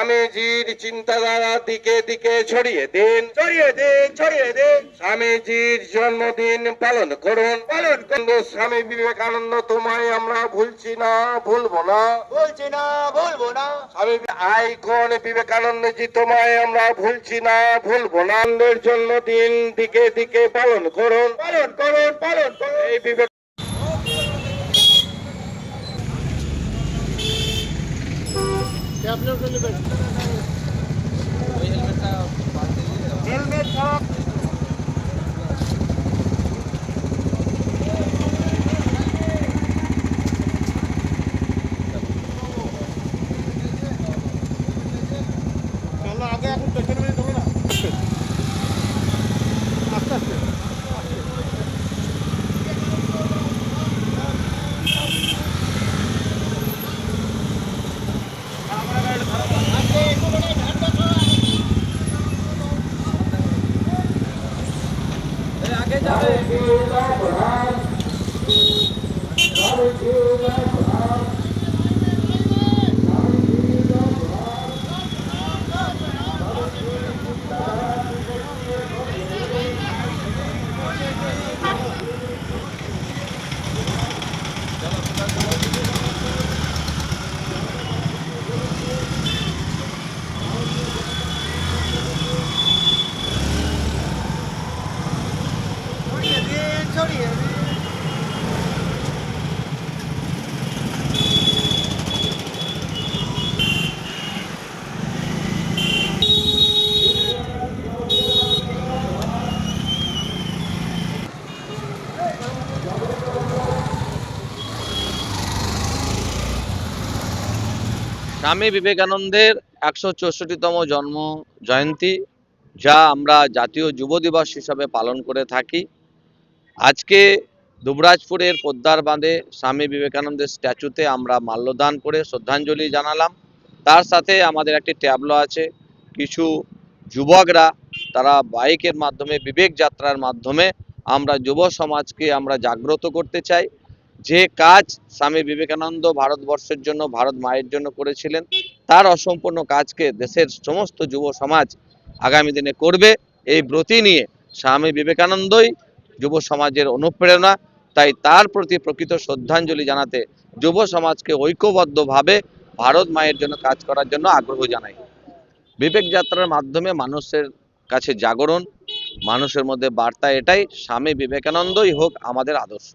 স্বামীজির চিন্তাধারা দিকে দিকে ছড়িয়ে দিন, ছড়িয়ে দিন, ছড়িয়ে দিন। স্বামীজির জন্মদিন পালন করুন, পালন করুন। স্বামী বিবেকানন্দ তোমায় আমরা ভুলছি না, ভুলবো না, ভুলছি না, ভুলবো না। স্বামী আইকন বিবেকানন্দজি তোমায় আমরা ভুলছি না, ভুলবো না। জন্মদিন দিকে দিকে পালন করুন, পালন করুন, পালন করুন। এই বিবেক হেলমেট আগে এখন পেছনে মেরে ধরো না, আস্তে আস্তে। আগে যাবে ছড়িয়ে দিন। স্বামী বিবেকানন্দের ১৬৪তম জন্ম জয়ন্তী, যা আমরা জাতীয় যুব দিবস হিসাবে পালন করে থাকি। আজকে দুবরাজপুরের পোদ্দার বাঁধে স্বামী বিবেকানন্দের স্ট্যাচুতে আমরা মাল্যদান করে শ্রদ্ধাঞ্জলি জানালাম। তার সাথে আমাদের একটি ট্যাবলো আছে। কিছু যুবকরা তারা বাইকের মাধ্যমে, বিবেক যাত্রার মাধ্যমে আমরা যুব সমাজকে আমরা জাগ্রত করতে চাই। যে কাজ স্বামী বিবেকানন্দ ভারতবর্ষের জন্য, ভারত মায়ের জন্য করেছিলেন, তার অসম্পূর্ণ কাজকে দেশের সমস্ত যুব সমাজ আগামী দিনে করবে, এই ব্রতী নিয়ে স্বামী বিবেকানন্দই যুব সমাজের অনুপ্রেরণা। তাই তার প্রতি প্রকৃত শ্রদ্ধাঞ্জলি জানাতে যুব সমাজকে ঐক্যবদ্ধভাবে ভারত মায়ের জন্য কাজ করার জন্য আগ্রহ জানাই। বিবেক যাত্রার মাধ্যমে মানুষের কাছে জাগরণ, মানুষের মধ্যে বার্তা এটাই, স্বামী বিবেকানন্দই হোক আমাদের আদর্শ।